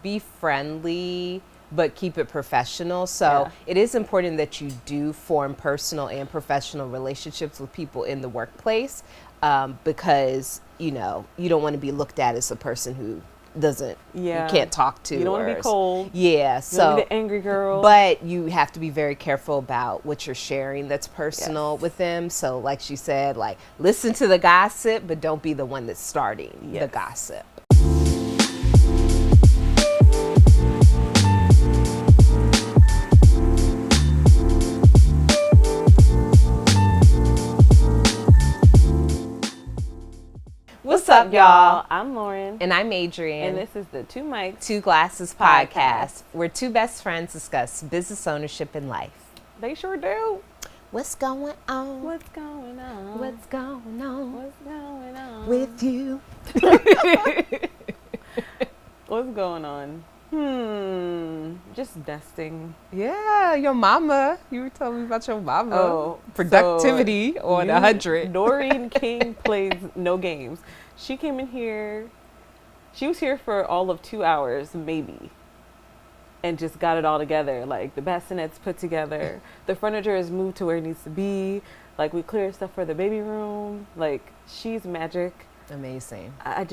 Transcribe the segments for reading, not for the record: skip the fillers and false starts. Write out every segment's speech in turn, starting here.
be friendly, but keep it professional. So it is important that you do form personal and professional relationships with people in the workplace, because, you don't want to be looked at as a person who you can't talk to. You don't want to be cold. Yeah. You don't want to be the angry girl. But you have to be very careful about what you're sharing that's personal with them. So like she said, like, listen to the gossip, but don't be the one that's starting the gossip. What's up, y'all? I'm Lauren. And I'm Adrienne. And this is the Two Mics, Two Glasses podcast, where two best friends discuss business ownership and life. They sure do. What's going on? What's going on? What's going on? What's going on? With you. What's going on? Just dusting. Yeah, your mama. You were telling me about your mama. Oh, productivity so on 100. Doreen King plays no games. She came in here. She was here for all of 2 hours, maybe, and just got it all together. Like, the bassinet's put together. The furniture is moved to where it needs to be. Like, we cleared stuff for the baby room. Like, she's magic. Amazing. How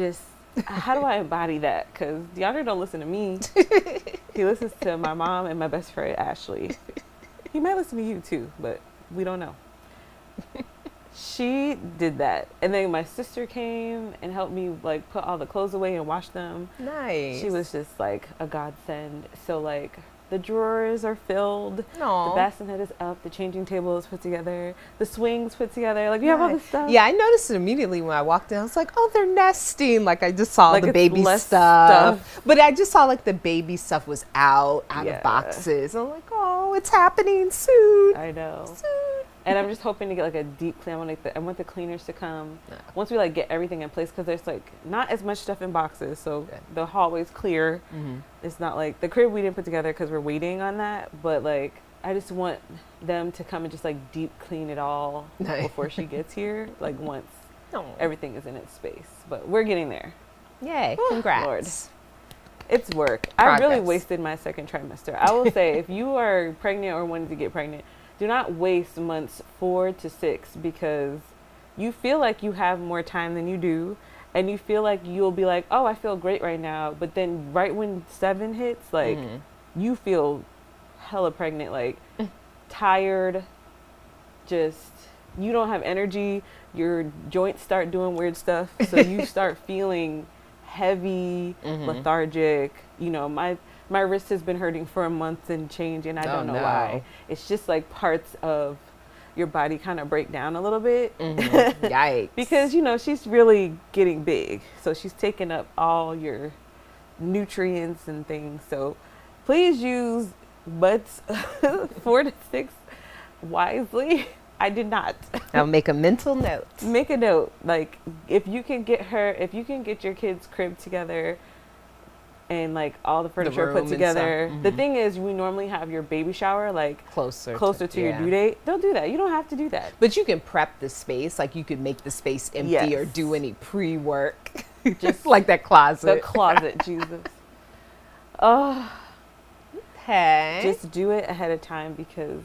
do I embody that? Because DeAndre don't listen to me. He listens to my mom and my best friend, Ashley. He might listen to you, too, but we don't know. She did that. And then my sister came and helped me, like, put all the clothes away and wash them. Nice. She was just, like, a godsend. So, like, the drawers are filled. Aww. The bassinet is up. The changing table is put together. The swings put together. Like, we have all this stuff. Yeah, I noticed it immediately when I walked in. I was like, oh, they're nesting. Like, I just saw the baby stuff. But I just saw, like, the baby stuff was out of boxes. I'm like, oh, it's happening soon. I know. Soon. And I'm just hoping to get, like, a deep clean. I want the cleaners to come once we, like, get everything in place, because there's, like, not as much stuff in boxes, so the hallway's clear. It's not like the crib we didn't put together because we're waiting on that, but, like, I just want them to come and just, like, deep clean it all before she gets here, like, once everything is in its space. But we're getting there. Yay. Congrats. Lord. It's work. I really wasted my second trimester. I will say, if you are pregnant or wanting to get pregnant, do not waste months 4 to 6, because you feel like you have more time than you do, and you feel like you'll be like, oh, I feel great right now. But then right when 7 hits, like, you feel hella pregnant, like tired, just, you don't have energy. Your joints start doing weird stuff. So you start feeling heavy, lethargic. You know, my wrist has been hurting for a month and change, and I don't know why. It's just like parts of your body kind of break down a little bit. Yikes. Because, you know, she's really getting big. So she's taking up all your nutrients and things. So please use months 4 to 6 wisely. I did not. I'll make a mental note. Make a note. Like, if you can get your kids' crib together, and, like, all the furniture put together. The thing is, we normally have your baby shower, like, closer to your due date. Don't do that. You don't have to do that. But you can prep the space. Like, you could make the space empty or do any pre-work. Just like that closet. The closet, Jesus. Oh. Hey. Just do it ahead of time, because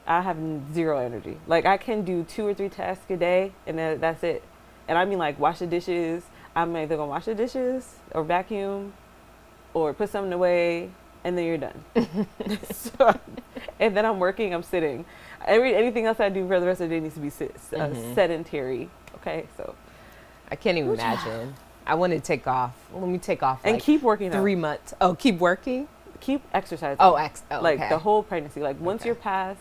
I have zero energy. Like, I can do 2 or 3 tasks a day, and that's it. And I mean, like, wash the dishes. I'm either going to wash the dishes or vacuum, or put something away, and then you're done. And then I'm working, I'm sitting. Anything else I do for the rest of the day needs to be sedentary. Okay, so. I can't even imagine. I want to take off. Let me take off, and like, keep working 3 months. Oh, keep working? Keep exercising. Like, the whole pregnancy. Like, once you're past,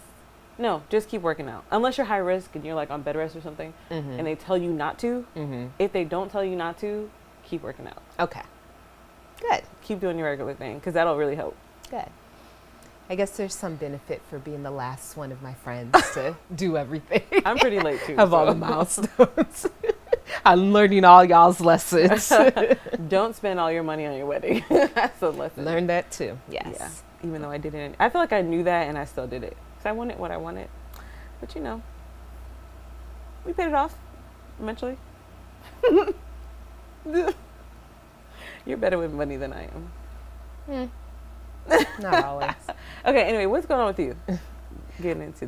no, just keep working out. Unless you're high risk and you're, like, on bed rest or something, and they tell you not to. If they don't tell you not to, keep working out. Okay. Good. Keep doing your regular thing, because that'll really help. Good. I guess there's some benefit for being the last one of my friends to do everything. I'm pretty late, too. Have all the milestones. I'm learning all y'all's lessons. Don't spend all your money on your wedding. That's a lesson. Learn that, too. Yes. Yeah. Even though I didn't. I feel like I knew that, and I still did it. Because I wanted what I wanted. But, you know, we paid it off eventually. You're better with money than I am. Not always. Okay, anyway, what's going on with you? Getting into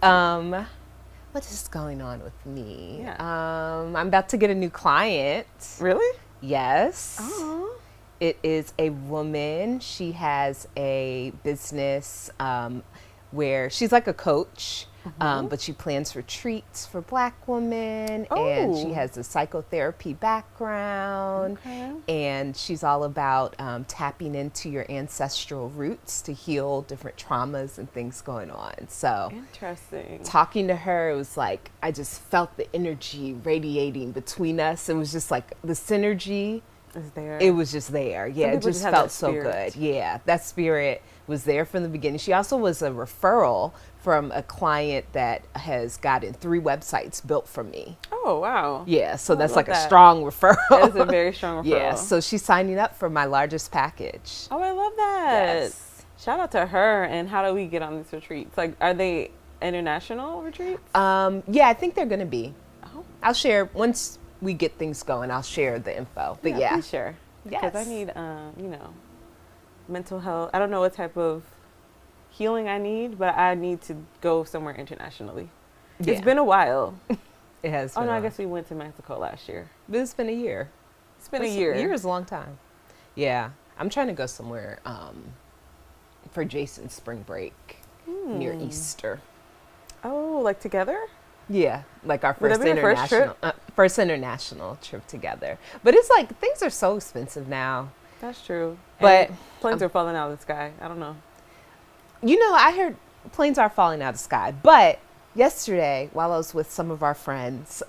what is going on with me? Yeah. I'm about to get a new client. Really? Yes. Oh. It is a woman. She has a business where she's like a coach, but she plans retreats for Black women, and she has a psychotherapy background, and she's all about tapping into your ancestral roots to heal different traumas and things going on. So interesting. Talking to her, it was like I just felt the energy radiating between us. It was just like the synergy. Is there? It was just there. Yeah, it just felt so good. Yeah, that spirit was there from the beginning. She also was a referral from a client that has gotten 3 websites built from me. Oh, wow. Yeah, so that's like a strong referral. That is a very strong referral. Yeah, so she's signing up for my largest package. Oh, I love that. Yes. Shout out to her. And how do we get on these retreats? Like, are they international retreats? Yeah, I think they're going to be. Oh. I'll share once we get things going. I'll share the info. But yeah. Please share. Yes. Because I need, mental health. I don't know what type of healing I need, but I need to go somewhere internationally. Yeah. It's been a while. It has been. Oh, no, I guess we went to Mexico last year. But it's been a year. It's been a year. A year is a long time. Yeah. I'm trying to go somewhere for Jason's spring break near Easter. Oh, like together? Yeah, like our first international trip together. But it's like things are so expensive now. That's true. But planes are falling out of the sky. I don't know. You know, I heard planes are falling out of the sky. But yesterday, while I was with some of our friends,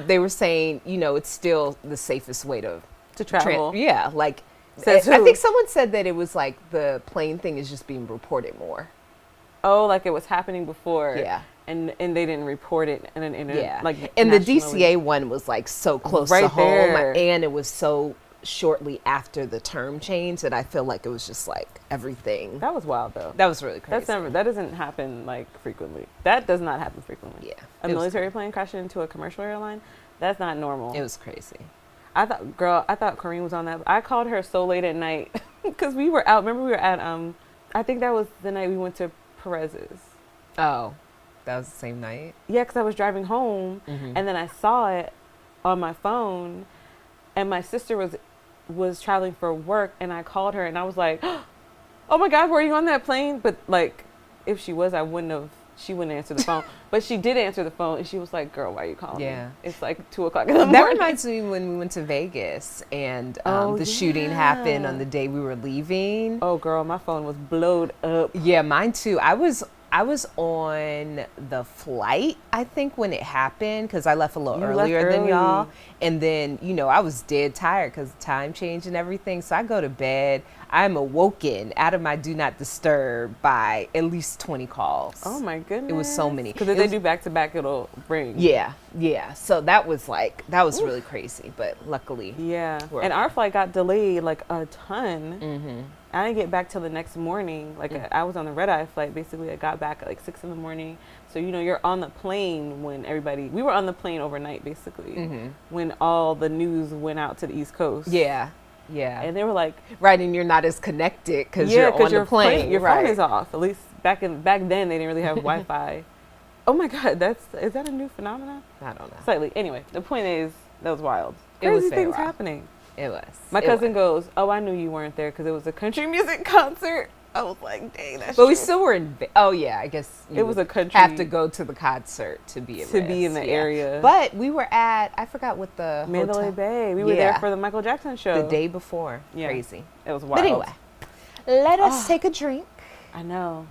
they were saying, it's still the safest way to travel. Yeah, like I think someone said that it was like the plane thing is just being reported more. Oh, like it was happening before. Yeah. And they didn't report it in like and the DCA one was like so close to home there. And it was so shortly after the term change that I feel like it was just like everything. That was wild though. That was really crazy. That doesn't happen like frequently. That does not happen frequently. Yeah. A military plane crashing into a commercial airline, that's not normal. It was crazy. I thought Kareem was on that. I called her so late at night because we were out. Remember we were at I think that was the night we went to Perez's. Oh. That was the same night? Yeah, because I was driving home, and then I saw it on my phone, and my sister was traveling for work, and I called her, and I was like, oh my God, were you on that plane? But like, if she was, she wouldn't answer the phone. But she did answer the phone, and she was like, girl, why are you calling me? It's like 2:00 in the morning. That reminds me when we went to Vegas, and the shooting happened on the day we were leaving. Oh, girl, my phone was blowed up. Yeah, mine too. I was on the flight, I think, when it happened, because I left a little earlier than y'all. And then, I was dead tired because the time change and everything. So I go to bed. I'm awoken out of my do not disturb by at least 20 calls. Oh, my goodness. It was so many. Because if they do back to back, it'll ring. Yeah. So that was really crazy. But luckily. Yeah. And our flight got delayed like a ton. I didn't get back till the next morning. Like I was on the red-eye flight. Basically, I got back at like 6 in the morning. So, you're on the plane when we were on the plane overnight, basically, when all the news went out to the East Coast. Yeah. And they were like, right, and you're not as connected because you're on the plane. Your phone is off. At least back then, they didn't really have Wi-Fi. Oh my God, is that a new phenomenon? I don't know. Slightly. Anyway, the point is, that was wild. It was crazy things happening. It was. My cousin goes, oh, I knew you weren't there because it was a country music concert. I was like, dang, that's But true. We still were in, I guess it was a country. Have to go to the concert to be in the area. But we were at, I forgot what the Mandalay hotel. Bay. We were there for the Michael Jackson show. The day before. Yeah. Crazy. It was wild. But anyway, let us take a drink. I know.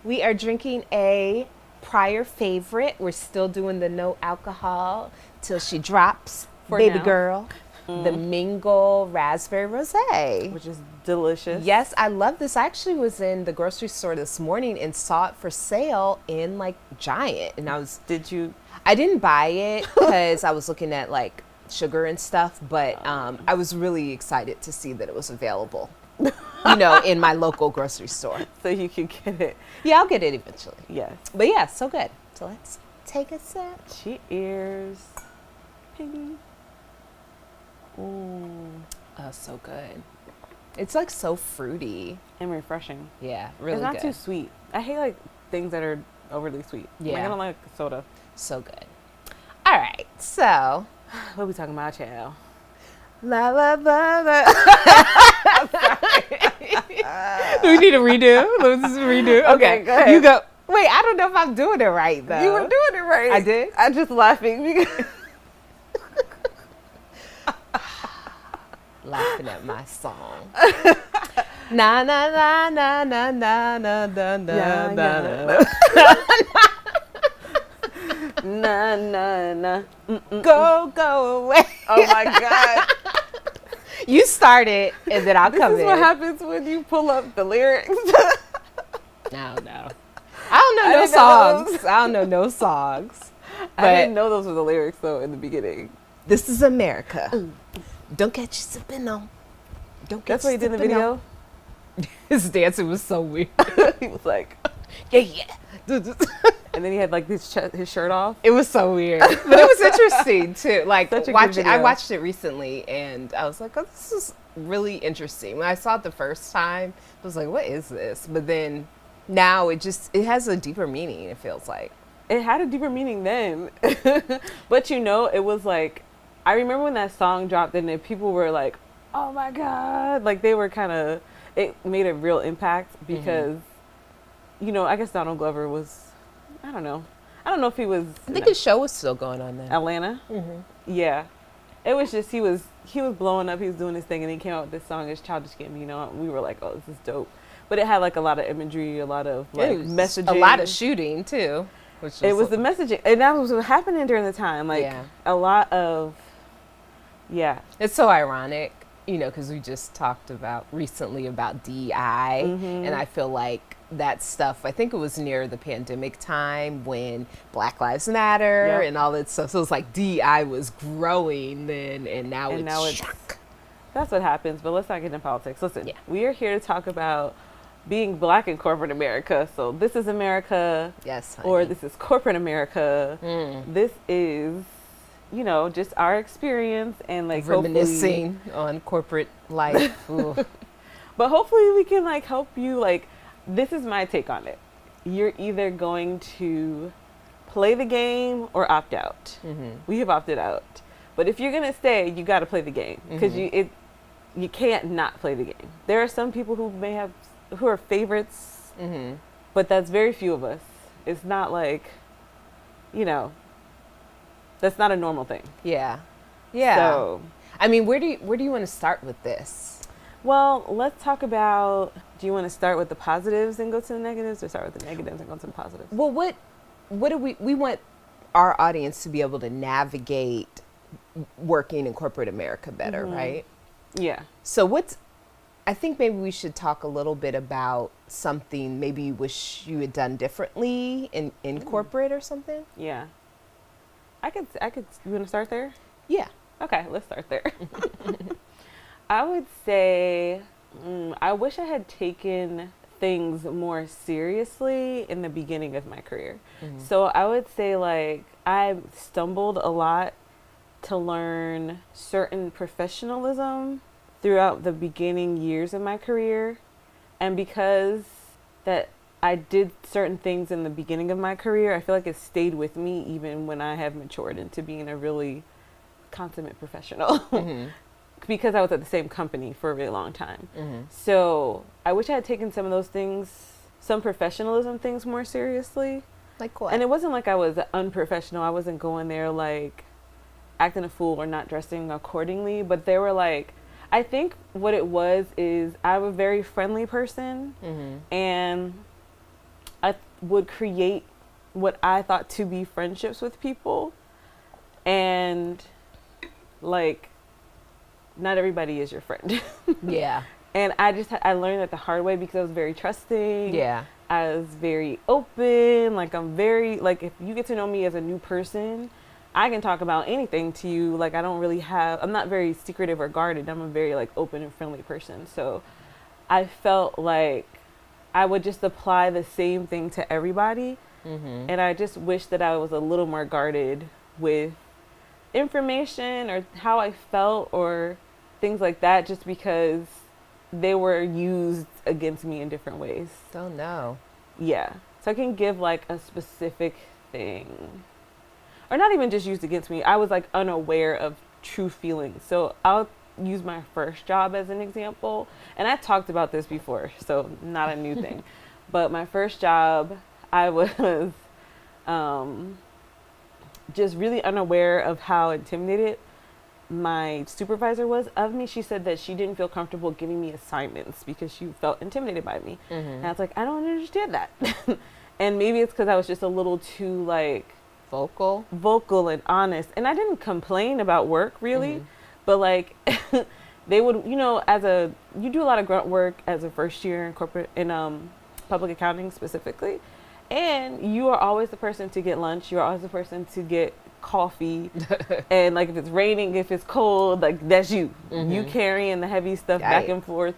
We are drinking a prior favorite. We're still doing the no alcohol till she drops. For baby now. Girl. The Mingle Raspberry Rosé. Which is delicious. Yes, I love this. I actually was in the grocery store this morning and saw it for sale in like Giant. And I didn't buy it because I was looking at like sugar and stuff, but I was really excited to see that it was available, in my local grocery store. So you can get it. Yeah, I'll get it eventually. Yes. But yeah, so good. So let's take a sip. Cheers. Piggy. Oh, so good. It's like so fruity and refreshing. Yeah, really good. It's not good. too sweet. I hate like things that are overly sweet. Yeah. Like, I don't like soda. So good. All right, so what are we talking about, child? La la la la. Do we need a redo? Let's just redo. Okay, go ahead. You go. Wait, I don't know if I'm doing it right though. You were doing it right. I did. I'm just laughing because laughing at my song. Na na na na na na na na na na. Na na na. Go away. Oh my God. You start it and then I'll come in. This is what happens when you pull up the lyrics. No. I don't know no songs. I don't know no songs. I didn't know those were the lyrics though in the beginning. This is America. Ooh. Don't catch you sipping on. Don't catch. That's what he did in the video. His dancing was so weird. He was like, yeah. And then he had like his shirt off. It was so weird, but it was interesting too. Like I watched it recently, and I was like, "Oh, this is really interesting." When I saw it the first time, I was like, "What is this?" But then now it has a deeper meaning. It feels like it had a deeper meaning then, but it was like I remember when that song dropped, and people were like, "Oh my God!" Like they were it made a real impact because, I guess Donald Glover was. I don't know if he was. I think his show was still going on then. Atlanta. Mm-hmm. Yeah, it was just he was blowing up. He was doing his thing, and he came out with this song, "It's Childish Gambino." We were like, "Oh, this is dope," but it had like a lot of imagery, a lot of like messaging, a lot of shooting too. It was the messaging, and that was what was happening during the time. Like a lot of, It's so ironic, because we just talked recently about DEI, and I feel like that stuff, I think it was near the pandemic time when Black Lives Matter and all that stuff. So it's like DEI was growing then, and now it's that's what happens. But let's not get into politics. Listen, we are here to talk about being Black in corporate America. So this is America. Yes, honey. Or this is corporate America. This is, just our experience and like reminiscing on corporate life. But hopefully we can like help you like. This is my take on it. You're either going to play the game or opt out. We have opted out. But if you're going to stay, you got to play the game because you can't not play the game. There are some people who are favorites, but that's very few of us. It's not like, that's not a normal thing. Yeah. So, I mean, where do you want to start with this? Well, let's talk about, do you want to start with the positives and go to the negatives, or start with the negatives and go to the positives? Well, what do we want our audience to be able to navigate working in corporate America better, right? Yeah. So I think maybe we should talk a little bit about something maybe you wish you had done differently in corporate or something. Yeah. I could, you want to start there? Yeah. Okay, let's start there. I would say I wish I had taken things more seriously in the beginning of my career. So I would say like I stumbled a lot to learn certain professionalism throughout the beginning years of my career. And because that I did certain things in the beginning of my career, I feel like it stayed with me even when I have matured into being a really consummate professional. Because I was at the same company for a really long time. So I wish I had taken some of those things, some professionalism things more seriously. Like what? And it wasn't like I was unprofessional. I wasn't going there like acting a fool or not dressing accordingly. But they were like, I think what it was is I'm a very friendly person. And I would create what I thought to be friendships with people. And like, not everybody is your friend. Yeah. And I learned that the hard way because I was very trusting. Yeah. I was very open. Like I'm very, like if you get to know me as a new person, I can talk about anything to you. Like I'm not very secretive or guarded. I'm a very like open and friendly person. So I felt like I would just apply the same thing to everybody. And I just wish that I was a little more guarded with information or how I felt or things like that, just because they were used against me in different ways. Oh no. Yeah. So I can give like a specific thing, or not even just used against me. I was like unaware of true feelings. So I'll use my first job as an example. And I talked about this before, so not a new thing. But my first job, I was just really unaware of how intimidated my supervisor was of me. She said that she didn't feel comfortable giving me assignments because she felt intimidated by me. And I was like, I don't understand that. And maybe it's because I was just a little too like vocal and honest. And I didn't complain about work really, but like they would, you know, you do a lot of grunt work as a first year in corporate, in public accounting specifically. And you are always the person to get lunch. You're always the person to get coffee. And like if it's raining, if it's cold, like that's you. You carrying the heavy stuff back and forth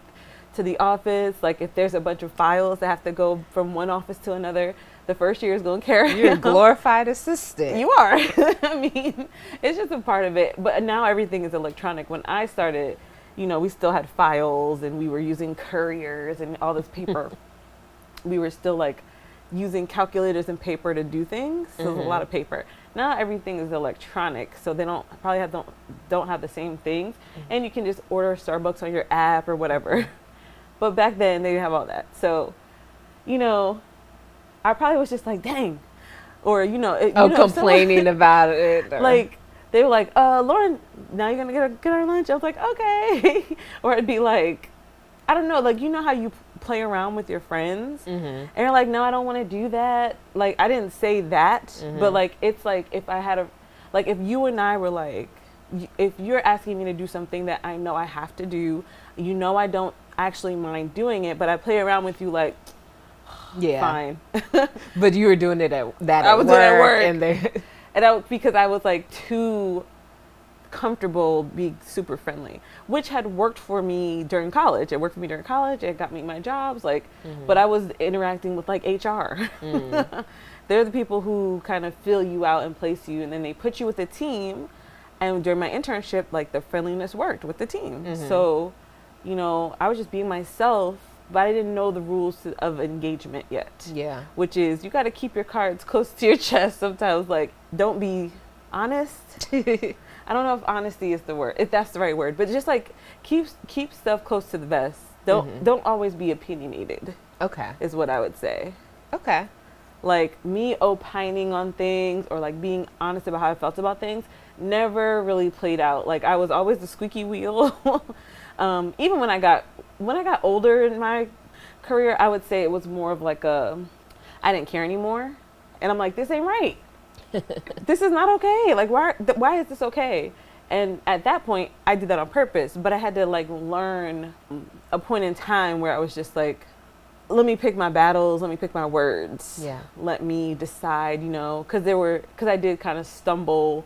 to the office. Like if there's a bunch of files that have to go from one office to another, the first year is going to carry. You're a glorified assistant. You are. I mean, it's just a part of it. But now everything is electronic. When I started, you know, we still had files and we were using couriers and all this paper. We were still like using calculators and paper to do things. So there's a lot of paper. Now everything is electronic, so they don't have the same things, and you can just order Starbucks on your app or whatever. But back then they didn't have all that. So, you know, I probably was just like, dang, or you know, complaining about it. Or. Like they were like, Lauren, now you're gonna get our lunch. I was like, okay. Or it'd be like, I don't know, like, you know how you play around with your friends and you're like, no, I don't want to do that. Like, I didn't say that, but like, it's like if I had if you and I were like, if you're asking me to do something that I know I have to do, you know, I don't actually mind doing it, but I play around with you like, fine. But you were doing it at work. Doing it at work. And because I was like too comfortable being super friendly, which had worked for me during college. It worked for me during college. It got me my jobs, like, but I was interacting with like HR. They're the people who kind of fill you out and place you, and then they put you with a team. And during my internship, like the friendliness worked with the team. So, you know, I was just being myself, but I didn't know the rules of engagement yet. Yeah. Which is you got to keep your cards close to your chest sometimes. Like, don't be honest. I don't know if honesty is the word, if that's the right word, but just like keep stuff close to the vest. Don't always be opinionated. Okay. Is what I would say. Okay. Like me opining on things or like being honest about how I felt about things never really played out. Like I was always the squeaky wheel. Even when I got older in my career, I would say it was more of like I didn't care anymore. And I'm like, this ain't right. This is not okay. Like, why is this okay? And at that point, I did that on purpose, but I had to like learn a point in time where I was just like, let me pick my battles. Let me pick my words. Yeah. Let me decide, you know, because I did kind of stumble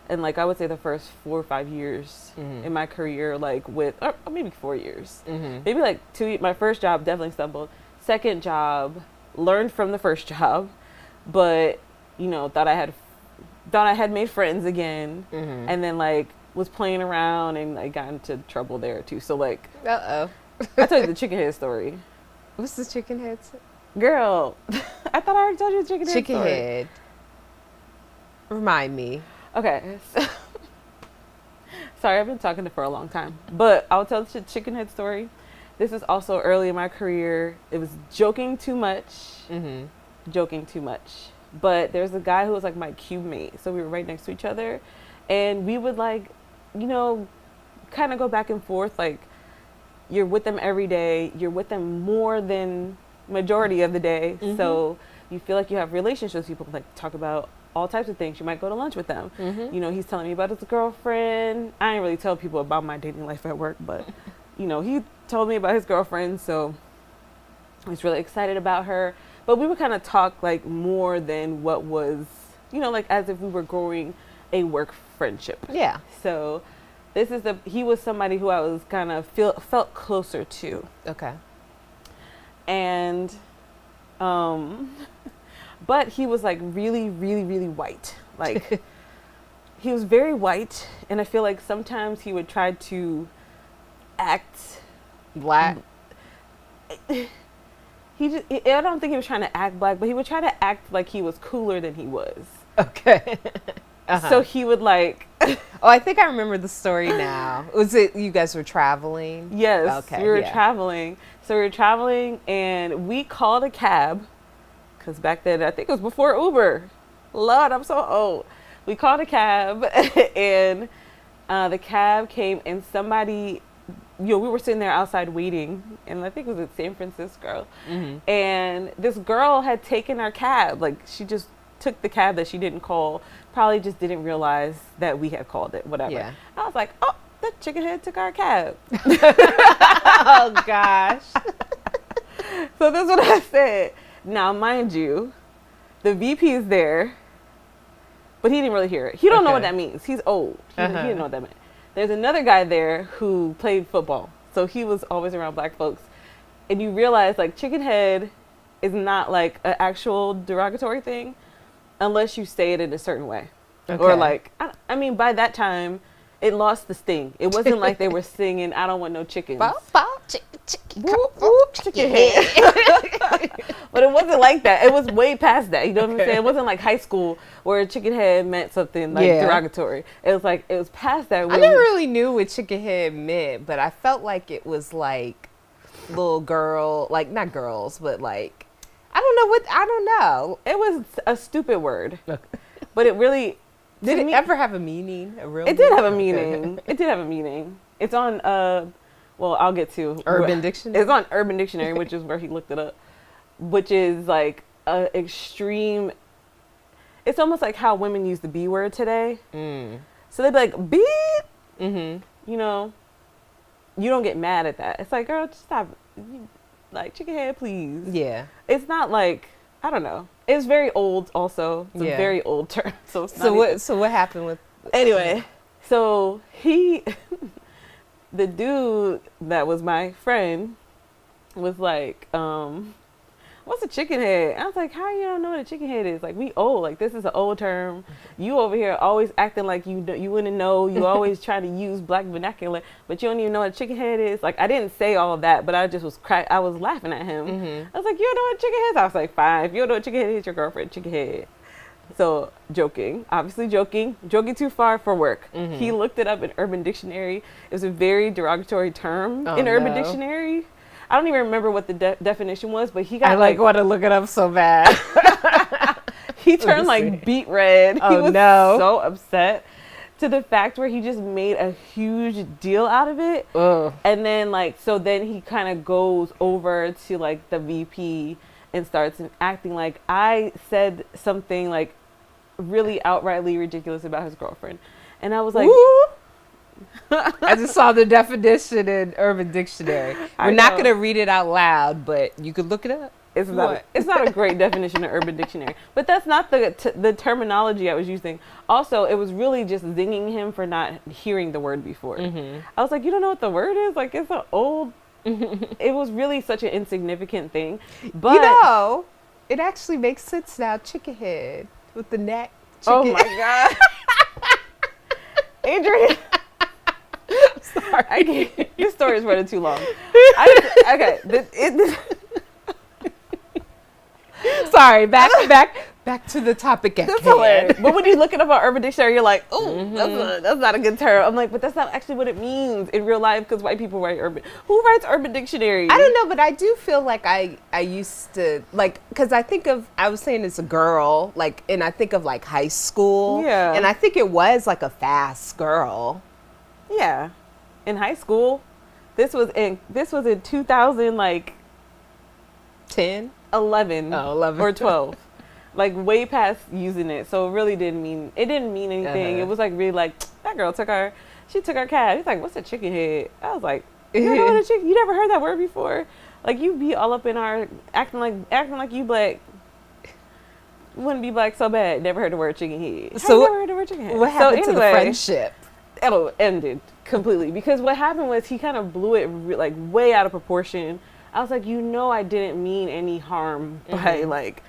in like, I would say the first 4 or 5 years in my career, like or maybe 4 years, maybe like 2. My first job definitely stumbled. Second job, learned from the first job, but you know, thought I had made friends again, and then like was playing around and I got into trouble there too. So like, I told you the chicken head story. What's the chicken head? Girl, I thought I already told you the chicken head story. Chicken head. Remind me. Okay. Sorry, I've been talking for a long time, but I'll tell the chicken head story. This is also early in my career. It was joking too much. But there's a guy who was like my cube mate. So we were right next to each other. And we would like, you know, kind of go back and forth. Like, you're with them every day. You're with them more than majority of the day. So you feel like you have relationships with people, like talk about all types of things. You might go to lunch with them. You know, he's telling me about his girlfriend. I didn't really tell people about my dating life at work, but, you know, he told me about his girlfriend. So I was really excited about her. But we would kind of talk like more than what was, you know, like as if we were growing a work friendship. Yeah. So he was somebody who I was kind of felt closer to. Okay. And, but he was like really, really, really white. Like he was very white. And I feel like sometimes he would try to act Black. I don't think he was trying to act black, but he would try to act like he was cooler than he was. Okay. So he would like. Oh, I think I remember the story now. Was it you guys were traveling? Yes. Okay. We were traveling. So we were traveling and we called a cab. Because back then, I think it was before Uber. Lord, I'm so old. We called a cab and the cab came and somebody, we were sitting there outside waiting. And I think it was in San Francisco. Mm-hmm. And this girl had taken our cab. Like she just took the cab that she didn't call. Probably just didn't realize that we had called it, whatever. Yeah. I was like, oh, that chicken head took our cab. Oh, gosh. So that's what I said. Now, mind you, the VP is there, but he didn't really hear it. He don't know what that means. He's old. He didn't know what that meant. There's another guy there who played football. So he was always around black folks. And you realize, like, chicken head is not, like, an actual derogatory thing. Unless you say it in a certain way. Okay. Or like, I mean, by that time, it lost the sting. It wasn't like they were singing, I don't want no chickens. Bow, bow, chicken, whoop, whoop, chicken head. But it wasn't like that. It was way past that. You know what I'm saying? It wasn't like high school where chicken head meant something like derogatory. It was like, it was past that. I never really knew what chicken head meant, but I felt like it was like little girl, like not girls, but like, I don't know. It was a stupid word. Okay. But it really... Did it ever have a meaning? It did have a meaning. It did have a meaning. It's on, well, I'll get to... Urban Dictionary? It's on Urban Dictionary, which is where he looked it up. Which is like a extreme... It's almost like how women use the B word today. Mm. So they'd be like, beep! Mm-hmm. You know, you don't get mad at that. It's like, girl, just stop... Like, chicken head, please. Yeah. It's not like, I don't know. It's very old also. It's a very old term. So what happened with... Anyway, so the dude that was my friend was like, what's a chicken head? I was like, how you don't know what a chicken head is? Like, we old. Like, this is an old term. You over here always acting like you wouldn't know. You always trying to use black vernacular, but you don't even know what a chicken head is. Like, I didn't say all of that, but I just was I was laughing at him. Mm-hmm. I was like, you don't know what chicken head is? I was like, fine. If you don't know what chicken head is, your girlfriend, chicken head. So, obviously joking too far for work. Mm-hmm. He looked it up in Urban Dictionary. It was a very derogatory term in Urban Dictionary. I don't even remember what the definition was, but he got I want to look it up so bad. He turned like beet red. Oh, he was no. so upset to the fact where he just made a huge deal out of it. Ugh. And then then he kind of goes over to like the VP and starts acting like I said something like really outrightly ridiculous about his girlfriend. And I was like... Ooh. I just saw the definition in Urban Dictionary. We're not going to read it out loud, but you could look it up. It's not a great definition in Urban Dictionary, but that's not the terminology I was using. Also, it was really just zinging him for not hearing the word before. Mm-hmm. I was like, you don't know what the word is? Like, it's an old... It was really such an insignificant thing. But it actually makes sense now. Chicken head with the neck. Oh my God. Adrian. Sorry. This story is running too long. Sorry, back to the topic at hand. But when you look it up on Urban Dictionary, you're like, oh, that's not a good term. I'm like, but that's not actually what it means in real life because white people write Urban. Who writes Urban Dictionary? I don't know, but I do feel like I used to, like, because I was saying it's a girl, like, and I think of like high school. Yeah. And I think it was like a fast girl. Yeah. In high school. This was in 2000, like 10? 11. Oh, 11. Or 12. Like way past using it. So it really didn't mean anything. It was like really like that girl took our cab. He's like, what's a chicken head? I was like, you know what a chicken? You never heard that word before? Like you be all up in our acting like you black. You wouldn't be black so bad. Never heard the word chicken head. So never heard the word chicken head. What happened to the friendship? It ended completely because what happened was he kind of blew it like way out of proportion. I was like, I didn't mean any harm by like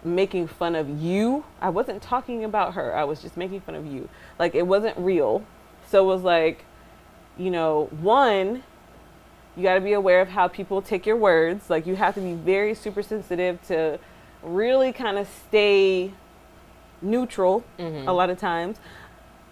making fun of you. I wasn't talking about her. I was just making fun of you. Like it wasn't real. So it was like, one, You got to be aware of how people take your words. Like, you have to be very super sensitive to really kind of stay neutral a lot of times.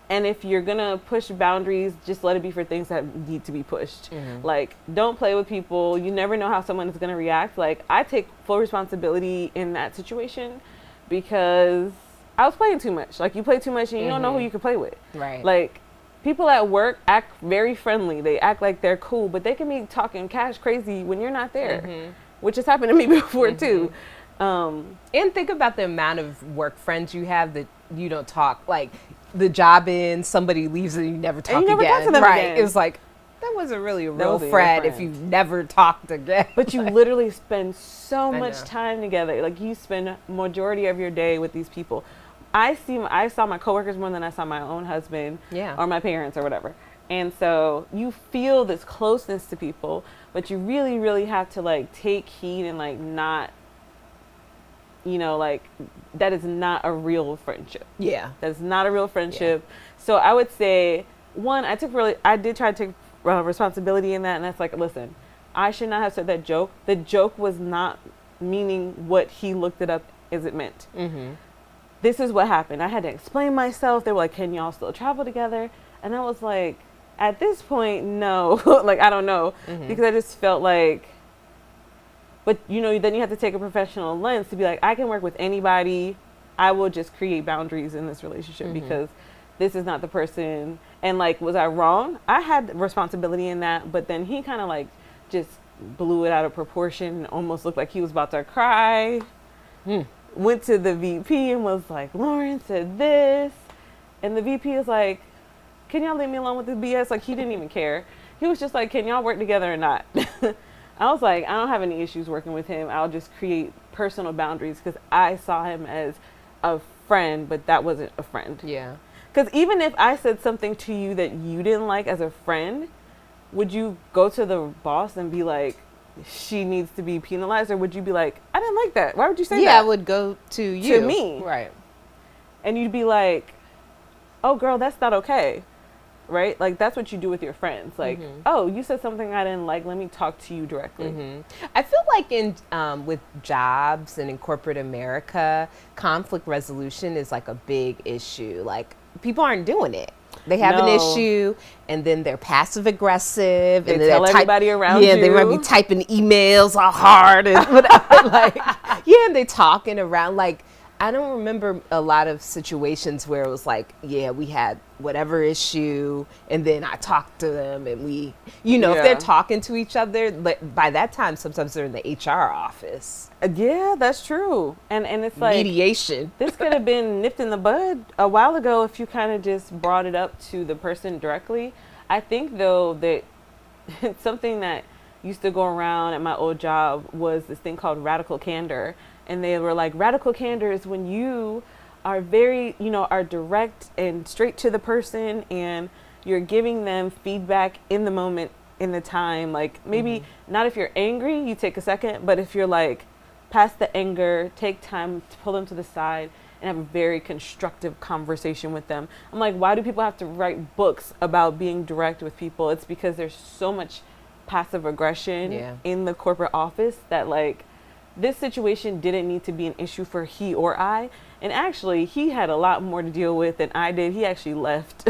And if you're going to push boundaries, just let it be for things that need to be pushed. Like, don't play with people. You never know how someone is going to react. Like, I take full responsibility in that situation because I was playing too much. Like, you play too much and you don't know who you can play with. Right. Like, people at work act very friendly. They act like they're cool, but they can be talking cash crazy when you're not there, which has happened to me before too. And think about the amount of work friends you have that you don't talk. Like, the job ends, somebody leaves and you never talk again. Talk to them again. It's like, that wasn't really a real friend if you never talked again. But you literally spend so much time together. Like, you spend majority of your day with these people. I saw my coworkers more than I saw my own husband or my parents or whatever. And so you feel this closeness to people, but you really, really have to like take heed and like not, like, that is not a real friendship. Yeah. That's not a real friendship. Yeah. So I would say, one, I did try to take responsibility in that. And that's like, listen, I should not have said that joke. The joke was not meaning what he looked it up as it meant. This is what happened. I had to explain myself. They were like, can y'all still travel together? And I was like, at this point, no. Like, I don't know. Because I just felt like, but then you have to take a professional lens to be like, I can work with anybody. I will just create boundaries in this relationship because this is not the person. And like, was I wrong? I had responsibility in that, but then he kind of like just blew it out of proportion, almost looked like he was about to cry. Went to the VP and was like, Lauren said this. And the VP is like, can y'all leave me alone with this BS? Like, he didn't even care. He was just like, can y'all work together or not? I was like, I don't have any issues working with him. I'll just create personal boundaries because I saw him as a friend, but that wasn't a friend. Yeah. Because even if I said something to you that you didn't like as a friend, would you go to the boss and be like, she needs to be penalized? Or would you be like, I didn't like that. Why would you say that? Yeah, I would go to you. To me. Right. And you'd be like, oh, girl, that's not okay. Right? Like, that's what you do with your friends. Like, oh, you said something I didn't like. Let me talk to you directly. I feel like in with jobs and in corporate America, conflict resolution is like a big issue. Like, people aren't doing it. They have an issue, and then they're passive aggressive, they and tell everybody around you. Yeah, they might be typing emails all hard and whatever. Like, and they talking around. Like, I don't remember a lot of situations where it was like, yeah, we had whatever issue, and then I talked to them, and we, if they're talking to each other, by that time, sometimes they're in the HR office. Yeah, that's true. And it's like mediation. This could have been nipped in the bud a while ago if you kind of just brought it up to the person directly. I think, though, that something that used to go around at my old job was this thing called radical candor. And they were like, radical candor is when you are very, are direct and straight to the person, and you're giving them feedback in the moment, in the time. Like, maybe not if you're angry, you take a second, but if you're like past the anger, take time to pull them to the side and have a very constructive conversation with them. I'm like, why do people have to write books about being direct with people? It's because there's so much passive aggression in the corporate office that, like, this situation didn't need to be an issue for he or I. And actually, he had a lot more to deal with than I did. He actually left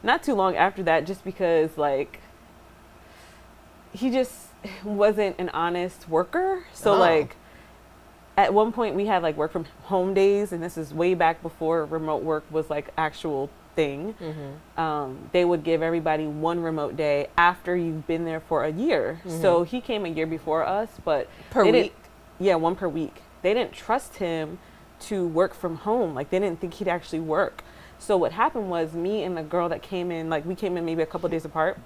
not too long after that, just because, like, he just wasn't an honest worker. So, like, at one point we had, like, work from home days, and this is way back before remote work was, like, actual thing. They would give everybody one remote day after you've been there for a year. So he came a year before us, but per week. Yeah, one per week. They didn't trust him to work from home. Like, they didn't think he'd actually work. So what happened was, me and the girl that came in, like, we came in maybe a couple of days apart.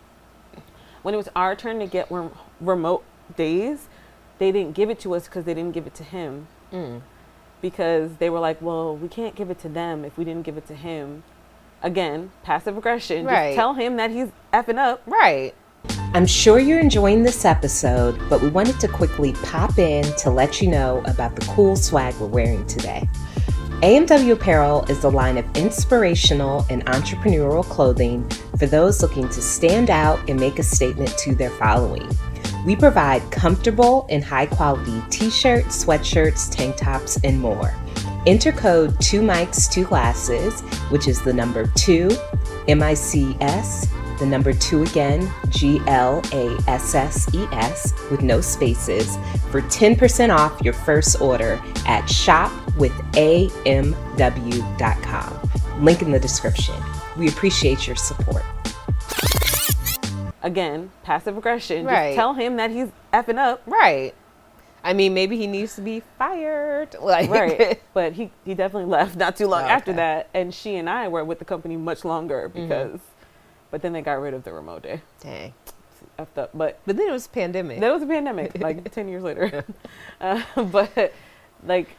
When it was our turn to get remote days, they didn't give it to us because they didn't give it to him. Because they were like, well, we can't give it to them if we didn't give it to him. Again, passive aggression. Right. Just tell him that he's effing up. Right. I'm sure you're enjoying this episode, but we wanted to quickly pop in to let you know about the cool swag we're wearing today. AMW Apparel is a line of inspirational and entrepreneurial clothing for those looking to stand out and make a statement to their following. We provide comfortable and high-quality t-shirts, sweatshirts, tank tops, and more. Enter code 2 mics 2 glasses, which is the number 2 MICS, the number 2 again, GLASSES, with no spaces, for 10% off your first order at shopwithamw.com. Link in the description. We appreciate your support. Again, passive aggression. Right. Just tell him that he's effing up. Right. I mean, maybe he needs to be fired. Like, right. But he definitely left not too long after that. And she and I were with the company much longer because, but then they got rid of the remote day. Dang. Effed up. But then it was a pandemic. There was a pandemic, like 10 years later. But like,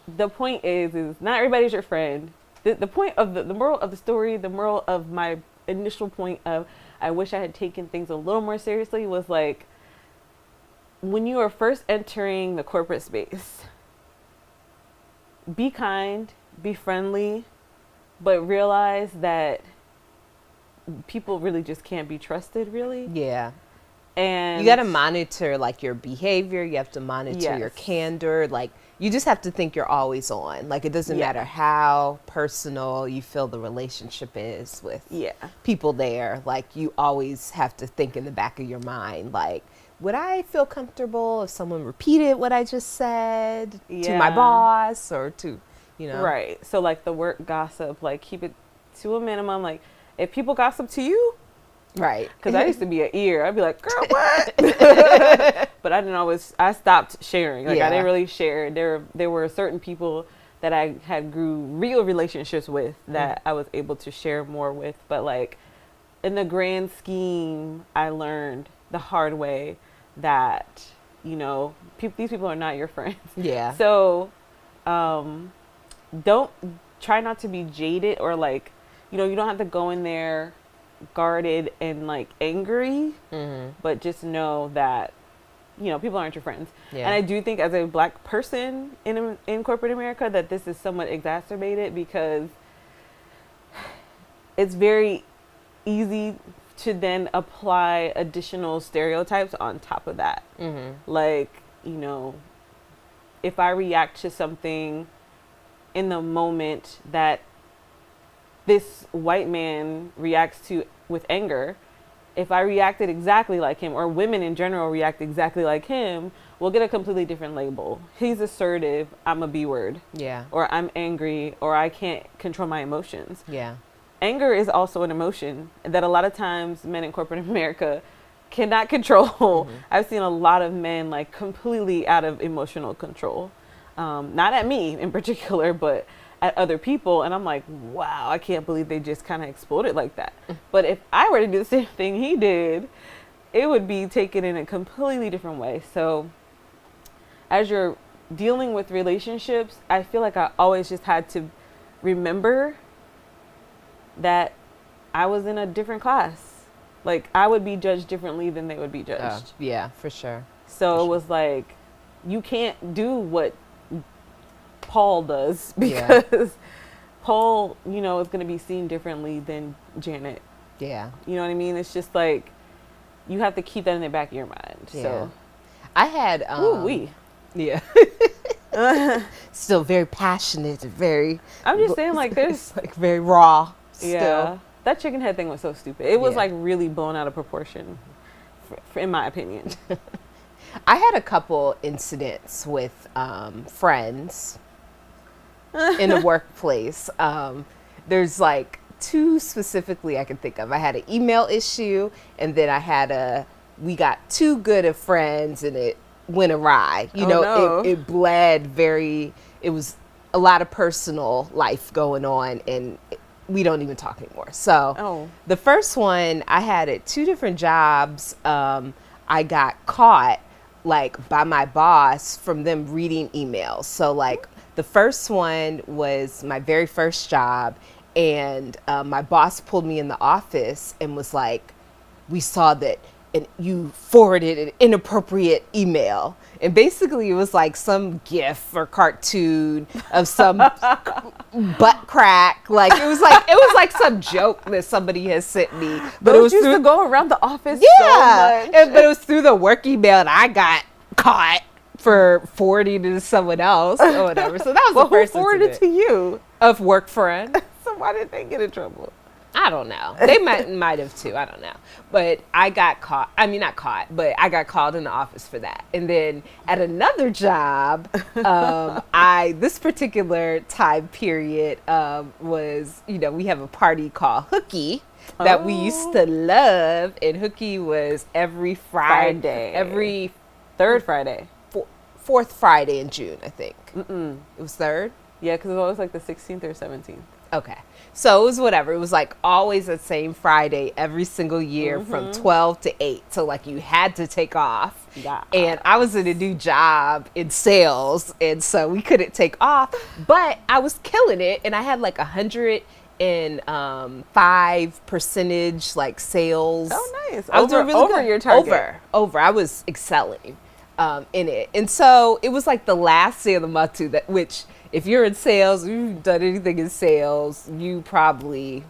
the point is not everybody's your friend. The point of the moral of the story, the moral of my initial point of, I wish I had taken things a little more seriously, was like, when you are first entering the corporate space, be kind, be friendly, but realize that people really just can't be trusted, really. Yeah. And you got to monitor like your behavior. You have to monitor your candor. Like, you just have to think you're always on. Like, it doesn't matter how personal you feel the relationship is with people there. Like, you always have to think in the back of your mind, like, would I feel comfortable if someone repeated what I just said to my boss or to, you know? Right. So, like, the work gossip, like, keep it to a minimum. Like, if people gossip to you, right. Because I used to be an ear. I'd be like, girl, what? But I stopped sharing. Like, I didn't really share. There were certain people that I had grew real relationships with that I was able to share more with. But, like, in the grand scheme, I learned the hard way that, you know, these people are not your friends. Yeah. So, try not to be jaded or, like, you know, you don't have to go in there guarded and like angry, but just know that, you know, people aren't your friends. And I do think as a Black person in corporate America that this is somewhat exacerbated because it's very easy to then apply additional stereotypes on top of that. Like, you know, if I react to something in the moment that this white man reacts to with anger, if I reacted exactly like him, or women in general react exactly like him, we'll get a completely different label. He's assertive, I'm a B word. Yeah. Or I'm angry, or I can't control my emotions. Yeah. Anger is also an emotion that a lot of times men in corporate America cannot control. I've seen a lot of men like completely out of emotional control. Not at me in particular, but at other people, and I'm like, wow, I can't believe they just kind of exploded like that. But if I were to do the same thing he did, it would be taken in a completely different way. So as you're dealing with relationships, I feel like I always just had to remember that I was in a different class. Like, I would be judged differently than they would be judged. Yeah, for sure. So it was like, you can't do what Paul does because Paul, you know, is going to be seen differently than Janet. Yeah. You know what I mean? It's just like, you have to keep that in the back of your mind. Yeah. So I had, still very passionate, very, I'm just saying, like, there's like very raw. Yeah. Still. That chicken head thing was so stupid. It was like really blown out of proportion, in my opinion. I had a couple incidents with friends in the workplace. There's like two specifically I can think of. I had an email issue, and then I had we got too good of friends, and it went awry. You know, it bled it was a lot of personal life going on, and we don't even talk anymore. So the first one I had at two different jobs, I got caught like by my boss from them reading emails. So like the first one was my very first job, and my boss pulled me in the office and was like, we saw that and you forwarded an inappropriate email. And basically it was like some gif or cartoon of some butt crack. Like it was like some joke that somebody has sent me. But it was used to go around the office yeah, so much. But it was through the work email, and I got caught for forwarding it to someone else or whatever. So that was the first who forwarded it to you? Of work friend. So why did they get in trouble? I don't know. They might have too. I don't know. But I got caught. I mean, not caught, but I got called in the office for that. And then at another job, this particular time period was, we have a party called Hooky that we used to love. And Hooky was every Friday. Every third Friday. Fourth Friday in June, I think. It was third? Yeah, because it was always like the 16th or 17th. Okay. So it was whatever. It was like always the same Friday every single year from 12 to 8. So like you had to take off. Yeah. And I was in a new job in sales. And so we couldn't take off. But I was killing it. And I had like 105% like sales. Oh, nice. I was doing really over good. Your target. Over. I was excelling in it. And so it was like the last day of the month too, which if you're in sales, you've done anything in sales, you probably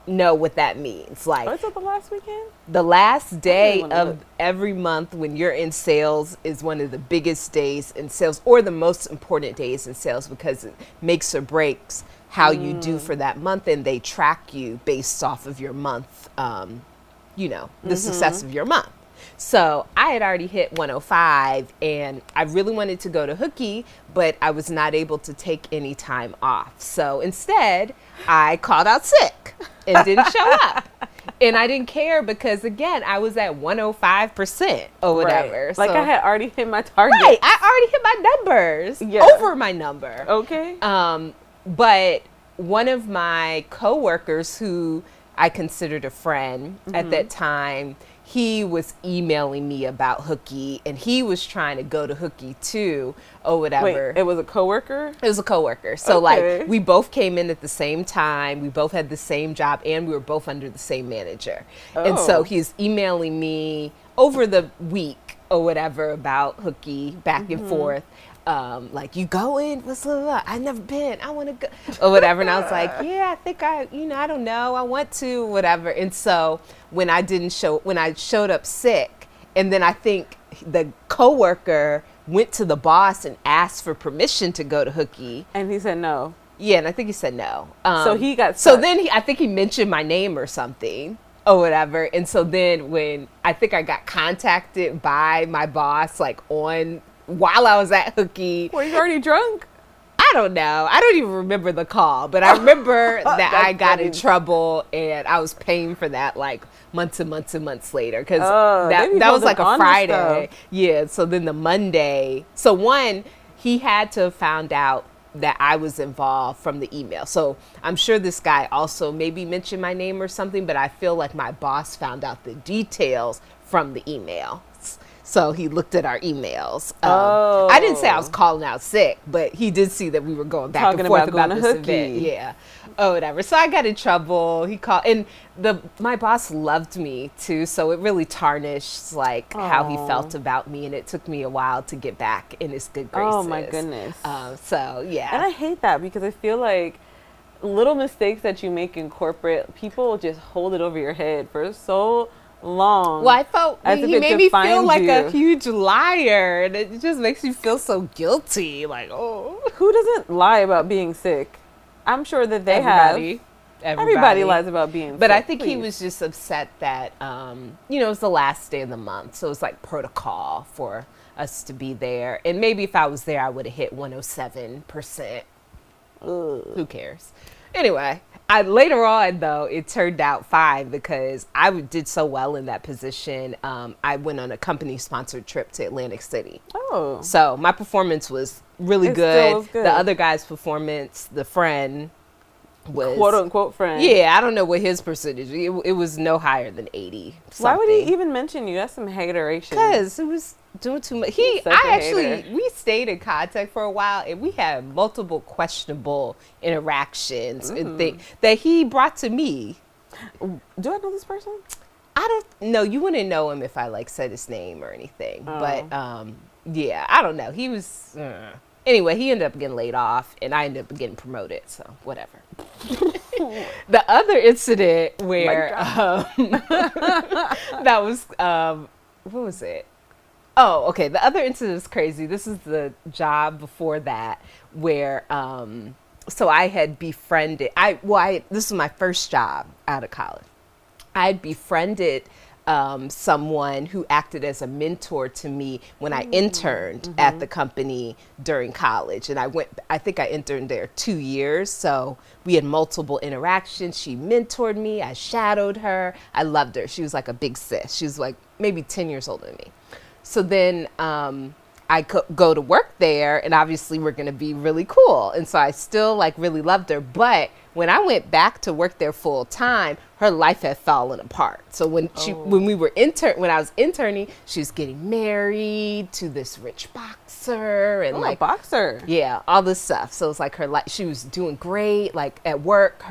know what that means. Like, is it the last weekend? The last day of every month when you're in sales is one of the biggest days in sales, or the most important days in sales, because it makes or breaks how you do for that month, and they track you based off of your month, the success of your month. So I had already hit 105, and I really wanted to go to Hooky, but I was not able to take any time off. So instead, I called out sick and didn't show up. And I didn't care because, again, I was at 105% or whatever. Right. Like I had already hit my target. Right. I already hit my numbers. Over my number. Okay. But one of my coworkers, who I considered a friend at that time, he was emailing me about Hooky, and he was trying to go to Hooky too, or whatever. Wait, it was a coworker? It was a coworker. So like we both came in at the same time, we both had the same job, and we were both under the same manager. And so he's emailing me over the week or whatever about Hooky, back and forth. Like, you going? What's up? I've never been. I want to go, or whatever. And I was like, yeah, I think I don't know. I want to, whatever. And so when I showed up sick, and then I think the coworker went to the boss and asked for permission to go to Hooky. And he said no. Yeah, and I think he said no. So he got stuck. So then I think he mentioned my name or something or whatever. And so then when I think I got contacted by my boss, like while I was at Hooky. Were you already drunk? I don't know. I don't even remember the call, but I remember that I got in trouble, and I was paying for that like months and months and months later, because that was like a Friday. Yeah. So then the Monday. So he had to have found out that I was involved from the email. So I'm sure this guy also maybe mentioned my name or something, but I feel like my boss found out the details from the email. So he looked at our emails. I didn't say I was calling out sick, but he did see that we were going back and forth about this event. Yeah. Oh, whatever. So I got in trouble. He called, and my boss loved me too. So it really tarnished how he felt about me, and it took me a while to get back in his good graces. Oh my goodness. So yeah. And I hate that, because I feel like little mistakes that you make in corporate, people just hold it over your head for so long. Well, I felt he made me feel like a huge liar, and it just makes you feel so guilty. Like, oh, who doesn't lie about being sick? I'm sure that everybody lies about being sick. But I think he was just upset that it was the last day of the month, so it was like protocol for us to be there. And maybe if I was there, I would have hit 107%. Who cares? Anyway. Later on, though, it turned out fine, because I did so well in that position. I went on a company-sponsored trip to Atlantic City. Oh. So my performance was really good. Was good. The other guy's performance, the friend, was... quote-unquote friend. Yeah, I don't know what his percentage. It was no higher than 80. Why would he even mention you? That's some hateration. Because it was doing too much. We stayed in contact for a while, and we had multiple questionable interactions and things that he brought to me. Do I know this person? I don't know. You wouldn't know him if I like said his name or anything. Oh. But yeah, I don't know. He was anyway. He ended up getting laid off, and I ended up getting promoted. So whatever. The other incident where that was what was it? Oh, okay. The other incident is crazy. This is the job before that where so I had befriended. This was my first job out of college. I had befriended someone who acted as a mentor to me when I interned at the company during college. And I think I interned there 2 years. So we had multiple interactions. She mentored me. I shadowed her. I loved her. She was like a big sis. She was like maybe 10 years older than me. So then I go to work there, and obviously we're going to be really cool. And so I still like really loved her. But when I went back to work there full time, her life had fallen apart. So when I was interning, she was getting married to this rich boxer and a boxer. Yeah, all this stuff. So it's like her life, she was doing great. Like at work,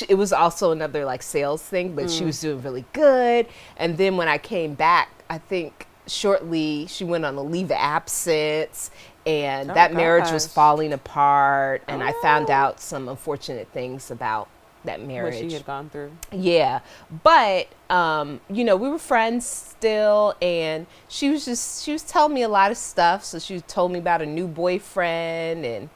it was also another like sales thing, but she was doing really good. And then when I came back, I think shortly she went on a leave of absence, and that marriage was falling apart, and I found out some unfortunate things about that marriage. What she had gone through. Yeah. But we were friends still, and she was telling me a lot of stuff. So she told me about a new boyfriend, and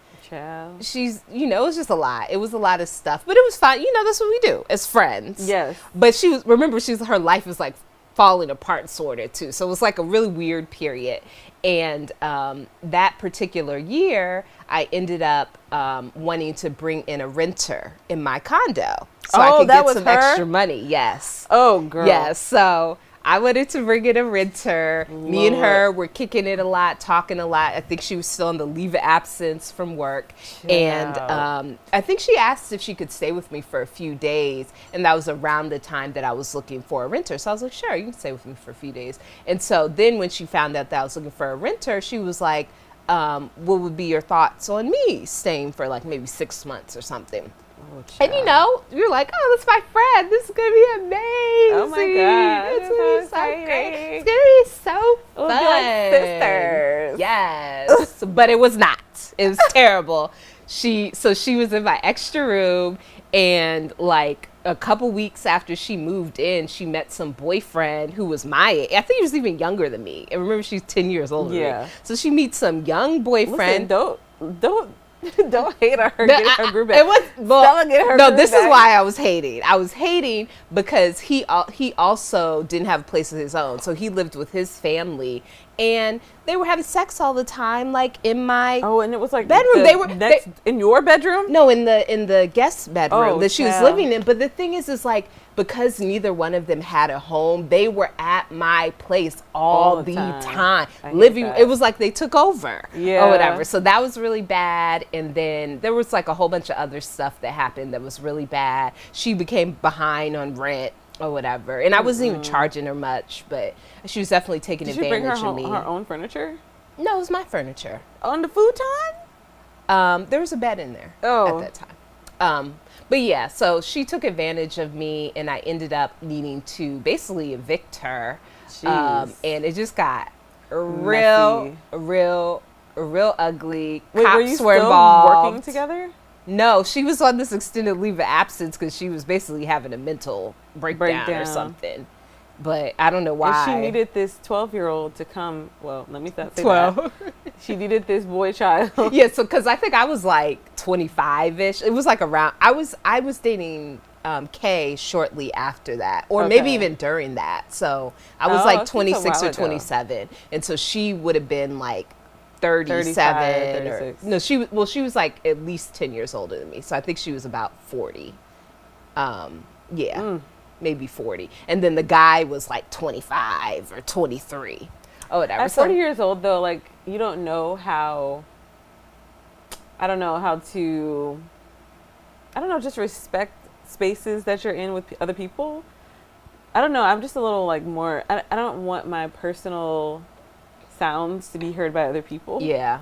she's, it was just a lot. It was a lot of stuff, but it was fine. That's what we do as friends. Yes. But her life was like falling apart sort of too. So it was like a really weird period. And that particular year, I ended up wanting to bring in a renter in my condo so I could get some extra money. Yes. Oh, girl. Yes. So I wanted to bring in a renter. Me and her were kicking it a lot, talking a lot. I think she was still on the leave of absence from work. And I think she asked if she could stay with me for a few days. And that was around the time that I was looking for a renter. So I was like, sure, you can stay with me for a few days. And so then when she found out that I was looking for a renter, she was like, what would be your thoughts on me staying for like maybe 6 months or something? And you're like, oh, that's my friend. This is gonna be amazing. Oh my god, it's gonna be so great. It's gonna be so fun. We'll be like sisters. Yes, but it was not. It was terrible. She was in my extra room, and like a couple weeks after she moved in, she met some boyfriend who was my age. I think he was even younger than me. And remember, she's 10 years older than me. So she meets some young boyfriend. Listen, don't hate on her. Get her group back. This is why I was hating. I was hating because he also didn't have a place of his own. So he lived with his family, and they were having sex all the time, like in my and it was like bedroom. They in your bedroom? No, in the guest bedroom that she was living in. But the thing is like because neither one of them had a home, they were at my place all the time. Living. It was like they took over or whatever. So that was really bad. And then there was like a whole bunch of other stuff that happened that was really bad. She became behind on rent or whatever. And I wasn't even charging her much, but she was definitely taking advantage of me. Did she bring her own furniture? No, it was my furniture. On the futon? There was a bed in there at that time. But yeah, so she took advantage of me, and I ended up needing to basically evict her. And it just got real ugly. Wait, Cops were you still involved. working together? No, she was on this extended leave of absence because she was basically having a mental breakdown or something. But I don't know why. And she needed this 12-year-old to come. Well, let me not say 12. That. She needed this boy child. Yeah, so because I think I was like 25-ish. It was like around. I was dating Kay shortly after that, or maybe even during that. So I was like 26 or 27, and so she would have been like 37 or no, she was like at least 10 years older than me. So I think she was about 40. Maybe 40. And then the guy was like 25 or 23 or whatever. At 40 years old though, like you don't know just respect spaces that you're in with other people. I don't know. I'm just a little like more, I don't want my personal sounds to be heard by other people. Yeah.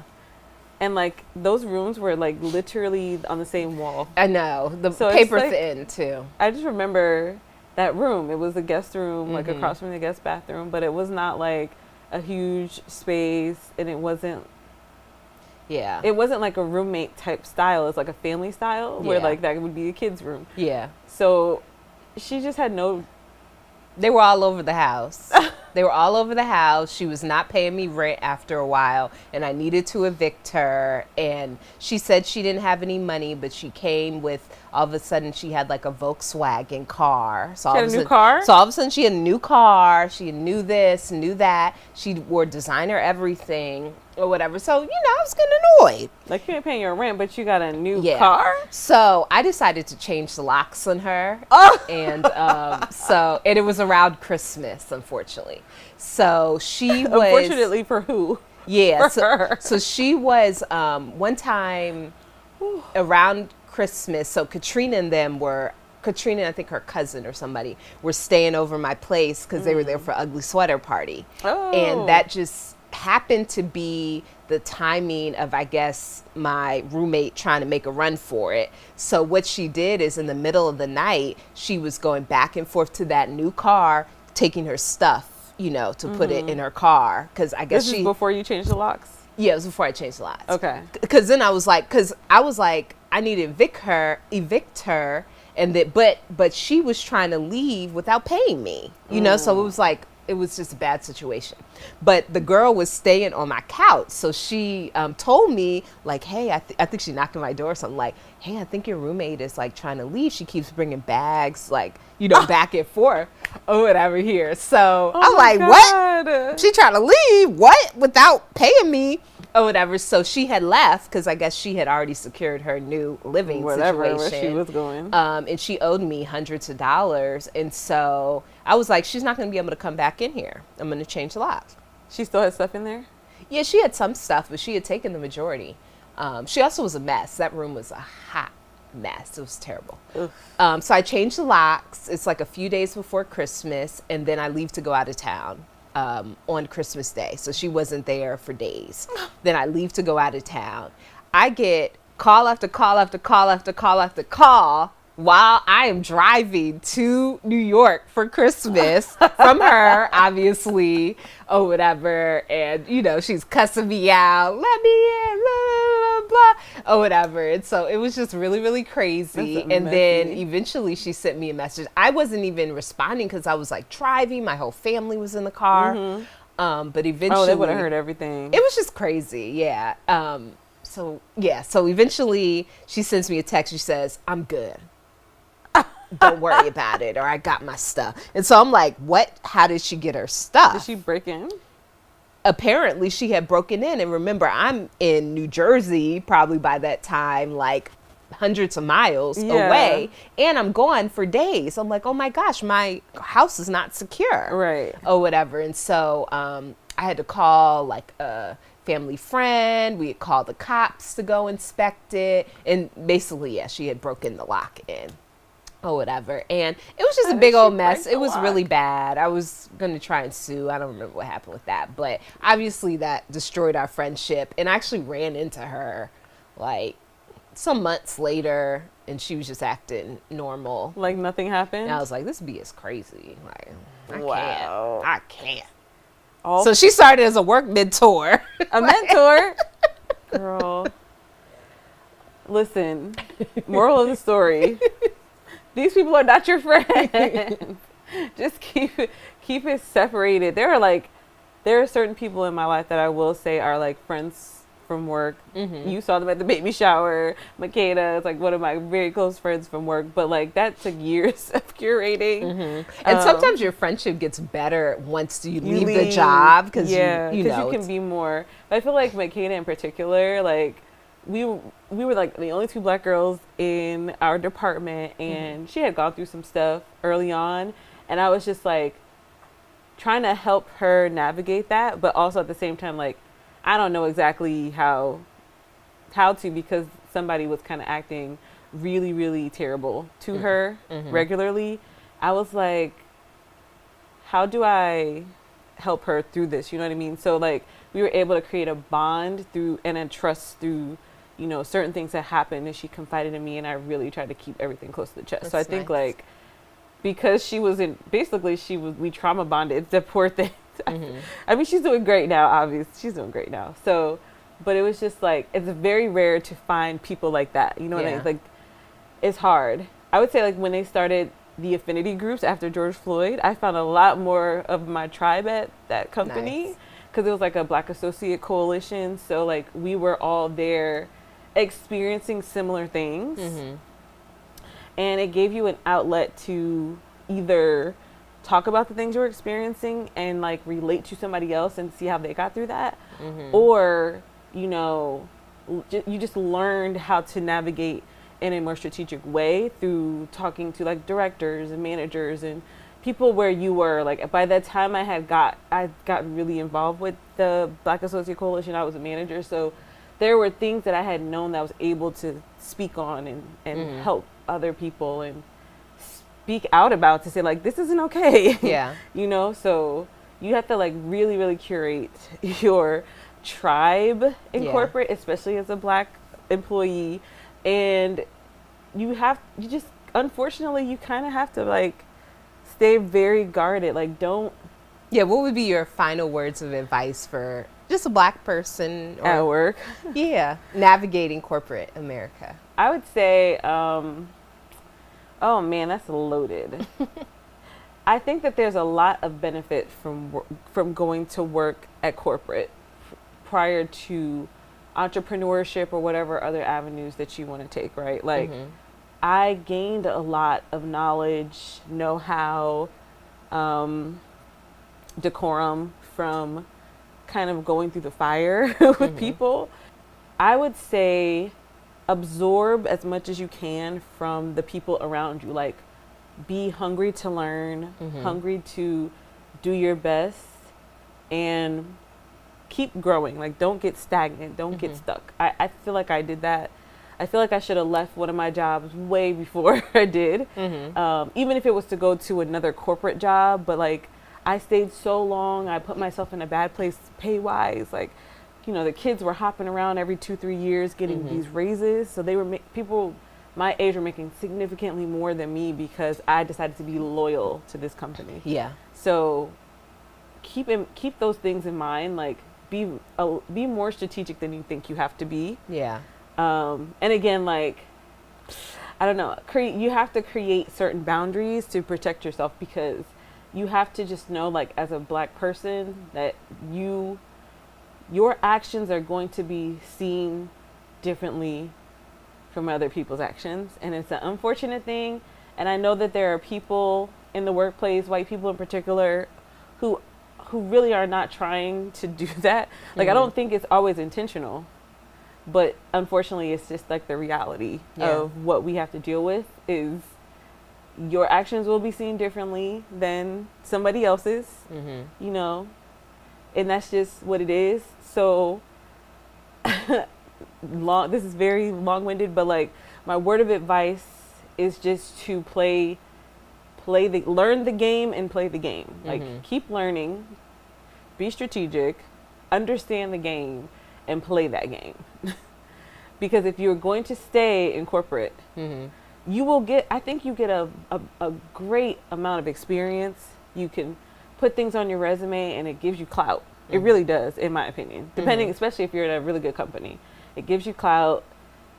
And like those rooms were like literally on the same wall. I know. The paper thin too. I just remember that room. It was a guest room, like across from the guest bathroom, but it was not like a huge space, and it wasn't like a roommate type style. It's like a family style where like that would be a kid's room. Yeah. So she just had no. They were all over the house. They were all over the house. She was not paying me rent after a while, and I needed to evict her. And she said she didn't have any money, but she came with, all of a sudden, she had like a Volkswagen car. So she had a new car? So all of a sudden, she had a new car. She knew this, knew that. She wore designer everything or whatever. So, I was getting annoyed. Like, you ain't paying your rent, but you got a new car? So I decided to change the locks on her. And and it was around Christmas, unfortunately. So she was. Unfortunately for who? Yeah. For her. So she was one time around Christmas. So Katrina and I think her cousin or somebody, were staying over my place because they were there for Ugly Sweater Party. Oh. And that just happened to be the timing of, I guess, my roommate trying to make a run for it. So what she did is, in the middle of the night, she was going back and forth to that new car, taking her stuff, to put it in her car. Because I guess this is before you changed the locks? Yeah, it was before I changed the locks. Okay. Because then I was like, I need to evict her, and that, but she was trying to leave without paying me, so it was like, it was just a bad situation. But the girl was staying on my couch. So she told me, like, hey, I think she knocked on my door or something, like, hey, I think your roommate is like trying to leave. She keeps bringing bags, like, back and forth or whatever here. So I'm like, God. What? She trying to leave? What? Without paying me or whatever. So she had left because I guess she had already secured her new living situation. Where she was going. And she owed me hundreds of dollars. And so I was like, she's not going to be able to come back in here. I'm going to change the locks. She still had stuff in there? Yeah, she had some stuff, but she had taken the majority. She also was a mess. That room was a hot mess. It was terrible. So I changed the locks. It's like a few days before Christmas, and then I leave to go out of town on Christmas Day. So she wasn't there for days. Then I leave to go out of town. I get call after call after call after call after call while I am driving to New York for Christmas from her, obviously, or whatever. And, she's cussing me out, let me in, blah, blah, blah, or whatever. And so it was just really, really crazy. And then eventually she sent me a message. I wasn't even responding because I was like driving. My whole family was in the car. But eventually. Oh, they would have heard everything. It was just crazy. Yeah. So eventually she sends me a text. She says, I'm good. Don't worry about it, or I got my stuff. And so I'm like, what? How did she get her stuff? Did she break in? Apparently she had broken in. And remember, I'm in New Jersey probably by that time, like hundreds of miles away, and I'm gone for days. I'm like, oh my gosh, my house is not secure. Right. Or whatever. And so I had to call like a family friend. We had called the cops to go inspect it. And basically, she had broken the lock in. Or whatever. And it was just a big old mess. It was really bad. I was going to try and sue. I don't remember what happened with that. But obviously that destroyed our friendship. And I actually ran into her like some months later, and she was just acting normal. Like nothing happened? And I was like, this bee is crazy. Like, I can't. Oh. So she started as a work mentor. A mentor? Girl. Listen, moral of the story. These people are not your friends. Just keep it separated. There are certain people in my life that I will say are like friends from work. Mm-hmm. You saw them at the baby shower. Makeda is like one of my very close friends from work. But like that took years of curating. Mm-hmm. And sometimes your friendship gets better once you leave the job because you can be more. But I feel like Makeda in particular, like. We were like the only two black girls in our department, and she had gone through some stuff early on, and I was just like trying to help her navigate that, but also at the same time, like, I don't know exactly how to, because somebody was kind of acting really, really terrible to her regularly. I was like, how do I help her through this? You know what I mean? So like we were able to create a bond through and a trust through certain things that happened, and she confided in me, and I really tried to keep everything close to the chest. That's so I think like because we trauma bonded. The poor thing. I mean, she's doing great now, obviously. She's doing great now. So, but it was just like, it's very rare to find people like that. You know what I mean? Like, it's hard. I would say, like, when they started the affinity groups after George Floyd, I found a lot more of my tribe at that company. Because it was like a Black Associate Coalition. So, like, we were all there experiencing similar things. And it gave you an outlet to either talk about the things you're experiencing and like relate to somebody else and see how they got through that, or you know, you just learned how to navigate in a more strategic way through talking to like directors and managers and people where you were like, by that time I got really involved with the Black Associate Coalition. I was a manager, so there were things that I had known that I was able to speak on and help other people and speak out about, to say like, this isn't okay. You know, so you have to like really, really curate your tribe in corporate, especially as a Black employee. And unfortunately, you kind of have to like stay very guarded. Like, don't. Yeah. What would be your final words of advice for just a Black person at work? Navigating corporate America. I would say, oh man, that's loaded. I think that there's a lot of benefit from going to work at corporate prior to entrepreneurship or whatever other avenues that you want to take, right? Like, I gained a lot of knowledge, know-how, decorum from kind of going through the fire with people. I would say absorb as much as you can from the people around you. Like, be hungry to learn, hungry to do your best, and keep growing. Like, don't get stagnant, don't get stuck. I feel like I did that. I feel like I should have left one of my jobs way before I did, even if it was to go to another corporate job. But like, I stayed so long, I put myself in a bad place pay-wise. Like, you know, the kids were hopping around every 2-3 years getting these raises. So they were people my age were making significantly more than me because I decided to be loyal to this company. So keep those things in mind. Like, be more strategic than you think you have to be. And again, like, I don't know, you have to create certain boundaries to protect yourself, because you have to just know, like, as a Black person, that your actions are going to be seen differently from other people's actions. And it's an unfortunate thing. And I know that there are people in the workplace, white people in particular, who really are not trying to do that. Like, I don't think it's always intentional, but unfortunately it's just like the reality of what we have to deal with is your actions will be seen differently than somebody else's, you know, and that's just what it is. So this is very long-winded, but like, my word of advice is just to learn the game and play the game. Like, keep learning, be strategic, understand the game, and play that game. Because if you're going to stay in corporate, you will get a great amount of experience. You can put things on your resume and it gives you clout. It really does, in my opinion, depending, especially if you're at a really good company. It gives you clout.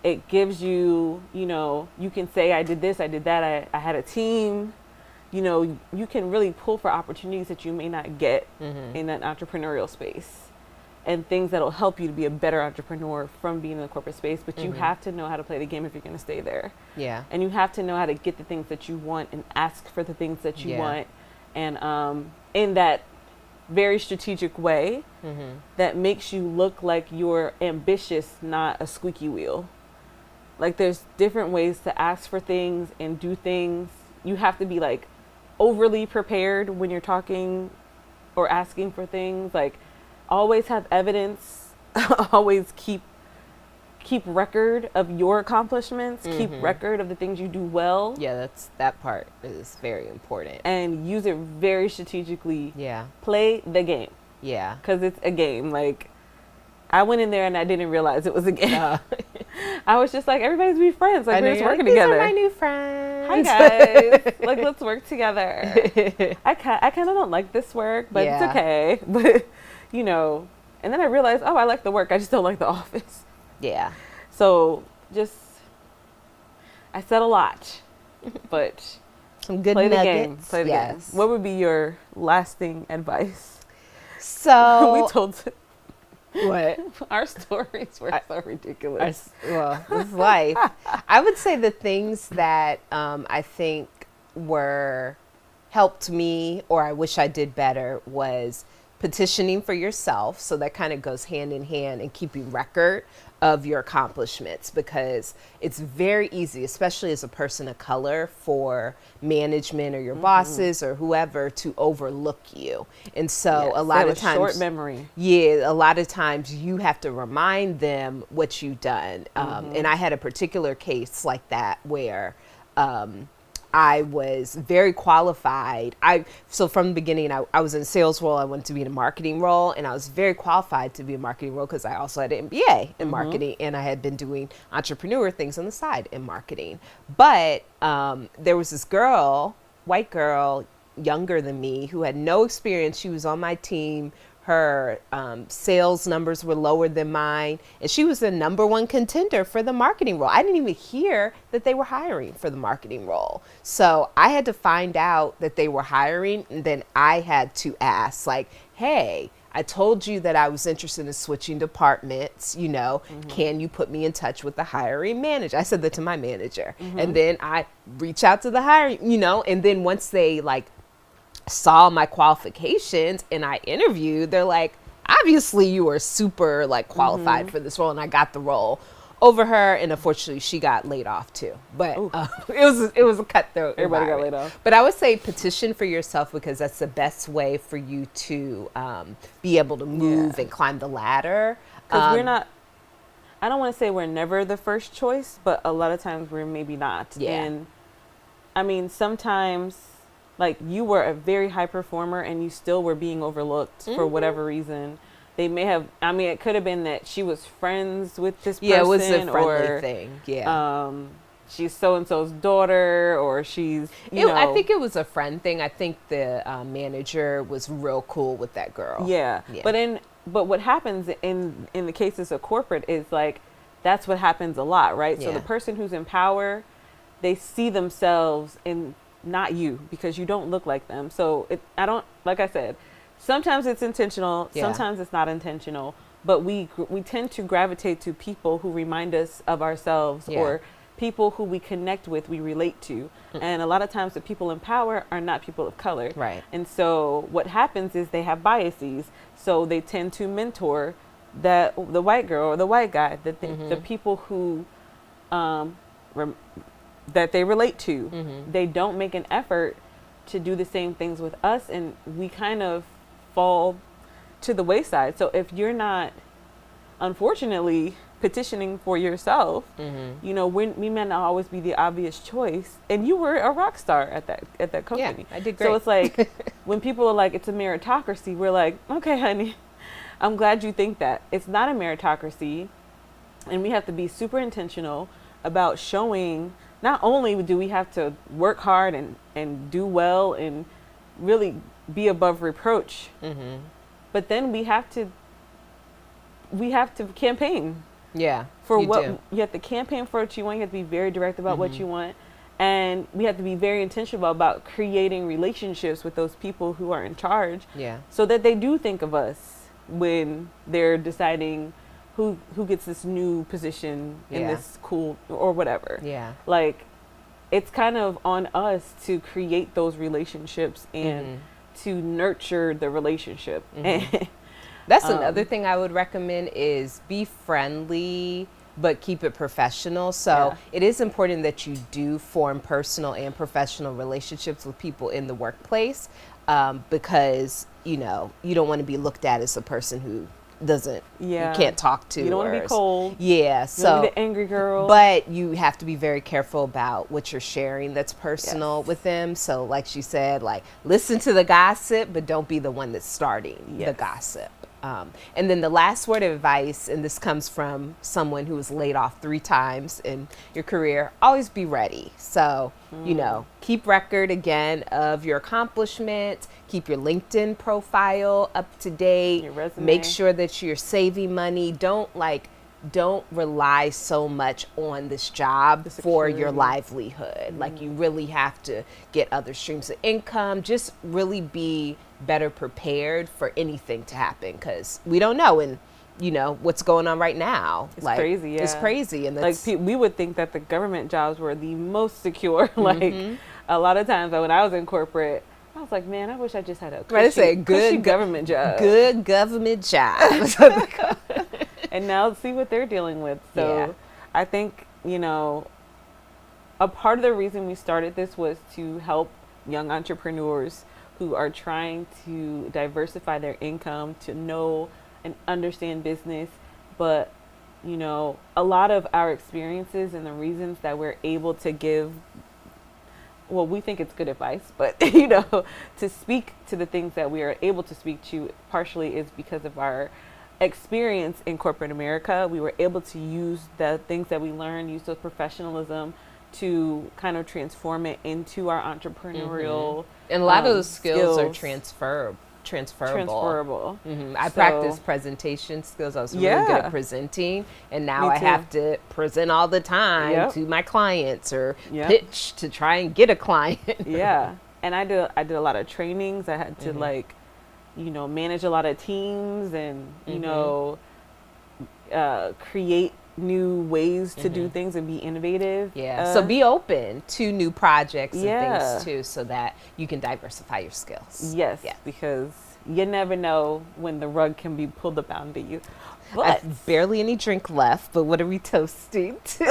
It gives you, you know, you can say, I did this, I did that, I had a team. You know, you can really pull for opportunities that you may not get in an entrepreneurial space, and things that'll help you to be a better entrepreneur from being in the corporate space. But you have to know how to play the game if you're going to stay there. And you have to know how to get the things that you want and ask for the things that you want. And in that very strategic way that makes you look like you're ambitious, not a squeaky wheel. Like, there's different ways to ask for things and do things. You have to be like overly prepared when you're talking or asking for things. Like, always have evidence. Always keep record of your accomplishments. Keep record of the things you do well. That part is very important. And use it very strategically. Play the game. Because it's a game. Like, I went in there and I didn't realize it was a game. I was just like, everybody's be friends. Like, we're just working together. These are my new friends. hi guys, like let's work together. I kind of don't like this work, but it's okay. But you know, and then I realized, oh, I like the work, I just don't like the office. Yeah. So just, I said a lot, but some good play nuggets. The game. Play the game. What would be your lasting advice? So we told. What? Our stories were so ridiculous. Well, this is life. I would say the things that I think helped me, or I wish I did better, was petitioning for yourself. So that kind of goes hand in hand, and keeping record of your accomplishments, because it's very easy, especially as a person of color, for management or your bosses or whoever to overlook you. And so a lot of times, short memory. Yeah, a lot of times you have to remind them what you've done. And I had a particular case like that where I was very qualified. So from the beginning, I was in a sales role. I wanted to be in a marketing role, and I was very qualified to be in a marketing role because I also had an MBA in marketing, and I had been doing entrepreneur things on the side in marketing. But there was this girl, white girl, younger than me, who had no experience. She was on my team. Her sales numbers were lower than mine, and she was the #1 contender for the marketing role. I didn't even hear that they were hiring for the marketing role. So I had to find out that they were hiring, and then I had to ask, like, hey, I told you that I was interested in switching departments, you know, can you put me in touch with the hiring manager? I said that to my manager. And then I reach out to the hiring, you know, and then once they saw my qualifications and I interviewed, they're like, obviously you are super qualified for this role, and I got the role over her. And unfortunately she got laid off too, but it was a cutthroat. Everybody got laid off. But I would say petition for yourself, because that's the best way for you to be able to move and climb the ladder, because we're not, I don't want to say we're never the first choice, but a lot of times we're maybe not. And I mean, sometimes you were a very high performer and you still were being overlooked for whatever reason. They may have, I mean, it could have been that she was friends with this person. Yeah, it was a friendly thing. Yeah. She's so-and-so's daughter, or she's, I think it was a friend thing. I think the manager was real cool with that girl. Yeah. But what happens in the cases of corporate is that's what happens a lot, right? So the person who's in power, they see themselves in not you, because you don't look like them. So like I said, sometimes it's intentional, sometimes it's not intentional, but we tend to gravitate to people who remind us of ourselves, or people who we connect with, we relate to. And a lot of times the people in power are not people of color. Right. And so what happens is they have biases. So they tend to mentor the white girl or the white guy, the people who that they relate to. They don't make an effort to do the same things with us, and we kind of fall to the wayside. So if you're not, unfortunately, petitioning for yourself, we may not always be the obvious choice. And you were a rock star at that company. Yeah, I did great. So it's when people are like, it's a meritocracy, we're like, okay, honey, I'm glad you think that. It's not a meritocracy, and we have to be super intentional about showing. Not only do we have to work hard and do well and really be above reproach, but then we have to campaign. Yeah. For what you have to campaign for what you want. You have to be very direct about what you want, and we have to be very intentional about creating relationships with those people who are in charge. Yeah. So that they do think of us when they're deciding who gets this new position in this cool or whatever. Yeah. It's kind of on us to create those relationships and to nurture the relationship. That's another thing I would recommend is be friendly, but keep it professional. So it is important that you do form personal and professional relationships with people in the workplace, because, you don't want to be looked at as a person who you can't talk to. You don't want to be cold. Yeah. So you don't want to be the angry girl. But you have to be very careful about what you're sharing that's personal with them. So like she said, listen to the gossip, but don't be the one that's starting the gossip. And then the last word of advice, and this comes from someone who was laid off 3 times in your career, always be ready. So, keep record again of your accomplishments, keep your LinkedIn profile up to date, your resume. Make sure that you're saving money. Don't rely so much on this job for your livelihood. Like, you really have to get other streams of income. Just really be better prepared for anything to happen, because we don't know. And what's going on right now, it's crazy. It's crazy. And like, we would think that the government jobs were the most secure. Like, a lot of times when I was in corporate, I was like, man, I wish I just had a cushy government job. Good government job. And now see what they're dealing with. So I think, a part of the reason we started this was to help young entrepreneurs who are trying to diversify their income, to know and understand business. But, a lot of our experiences and the reasons that we're able to give, well, we think it's good advice, but, to speak to the things that we are able to speak to partially is because of our experience in corporate America. We were able to use the things that we learned, use those professionalism to kind of transform it into our entrepreneurial. And a lot of those skills are transferable. I practiced presentation skills. I was really good at presenting, and now I have to present all the time to my clients or pitch to try and get a client. And I did a lot of trainings. I had to manage a lot of teams and, create new ways to do things and be innovative. So be open to new projects and things too, so that you can diversify your skills. Because you never know when the rug can be pulled up onto you. But I've barely any drink left, but what are we toasting to?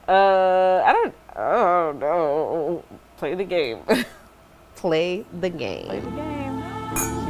I don't know. Play the game. Play the game. Play the game.